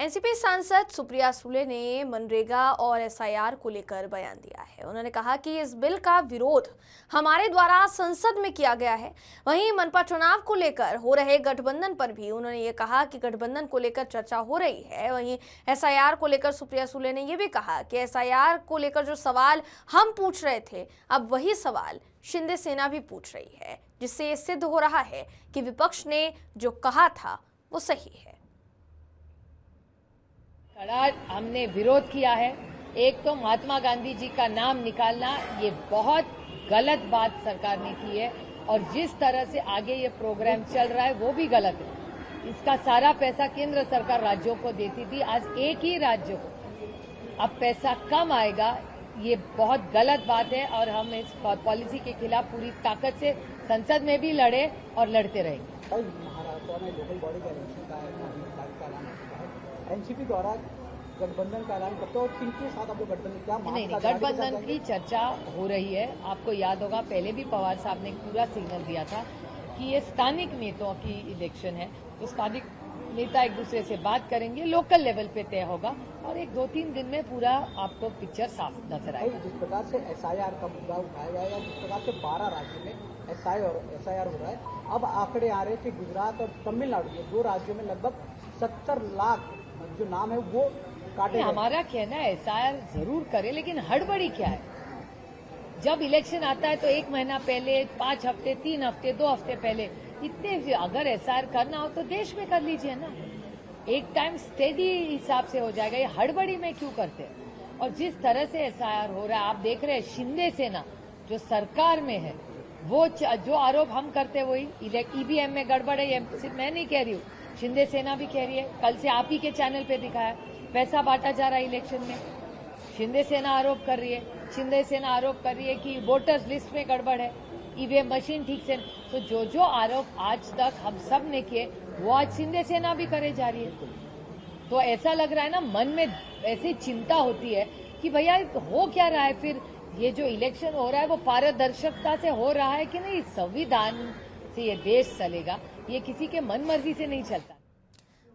NCP सांसद सुप्रिया सुले ने मनरेगा और एसआईआर को लेकर बयान दिया है। उन्होंने कहा कि इस बिल का विरोध हमारे द्वारा संसद में किया गया है। वहीं मनपा चुनाव को लेकर हो रहे गठबंधन पर भी उन्होंने ये कहा कि गठबंधन को लेकर चर्चा हो रही है। वहीं एसआईआर को लेकर सुप्रिया सुले ने यह भी कहा कि एसआईआर को लेकर जो सवाल हम पूछ रहे थे, अब वही सवाल शिंदे सेना भी पूछ रही है, जिससे ये सिद्ध हो रहा है कि विपक्ष ने जो कहा था वो सही है। कड़ा हमने विरोध किया है। एक तो महात्मा गांधी जी का नाम निकालना, ये बहुत गलत बात सरकार ने की है, और जिस तरह से आगे ये प्रोग्राम चल रहा है वो भी गलत है। इसका सारा पैसा केंद्र सरकार राज्यों को देती थी, आज एक ही राज्य को अब पैसा कम आएगा, ये बहुत गलत बात है। और हम इस पॉलिसी के खिलाफ पूरी ताकत से संसद में भी लड़े और लड़ते रहेंगे। महाराष्ट्र में लोकल बॉडी का इलेक्शन का ऐलान हो चुका है। एनसीपी द्वारा गठबंधन का ऐलान करते हो, किनके साथ आपको गठबंधन क्या? नहीं, गठबंधन की चर्चा हो रही है। आपको याद होगा पहले भी पवार साहब ने पूरा सिग्नल दिया था कि ये स्थानिक नेताओं की इलेक्शन है, तो स्थानिक नेता एक दूसरे से बात करेंगे, लोकल लेवल पे तय होगा और एक 2-3 दिन में पूरा आपको पिक्चर साफ नजर आएगा। जिस प्रकार से एसआईआर का मुद्दा उठाया गया है, जिस प्रकार से 12 राज्यों में एसआईआर हो रहा है, अब आंकड़े आ रहे हैं कि गुजरात और तमिलनाडु में 2 राज्यों में लगभग 70 लाख जो नाम है वो काटे। हमारा कहना है एसआईआर जरूर करे, लेकिन हड़बड़ी क्या है? जब इलेक्शन आता है तो 1 महीना पहले, 5 हफ्ते, 3 हफ्ते, 2 हफ्ते पहले, इतने अगर एसआईआर करना हो तो देश में कर लीजिए ना, एक टाइम स्टेडी हिसाब से हो जाएगा। ये हड़बड़ी में क्यों करते हैं? और जिस तरह से एसआईआर हो रहा है, आप देख रहे हैं शिंदे सेना जो सरकार में है, वो जो आरोप हम करते हैं वही ईवीएम में गड़बड़ है, ये सिर्फ मैं नहीं कह रही हूँ, शिंदे सेना भी कह रही है। कल से आप ही के चैनल पे दिखाया, पैसा बांटा जा रहा है इलेक्शन में, शिंदे सेना आरोप कर रही है। शिंदे सेना आरोप कर रही है कि वोटर्स लिस्ट में गड़बड़ है, ईवीएम मशीन ठीक से। तो जो आरोप आज तक हम सब ने किए वो आज शिंदे सेना भी करे जा रही है। तो ऐसा लग रहा है ना, मन में ऐसी चिंता होती है कि भैया हो क्या रहा है, फिर ये जो इलेक्शन हो रहा है वो पारदर्शिता से हो रहा है कि नहीं, संविधान से ये देश चलेगा, ये किसी के मन मर्जी से नहीं चलता।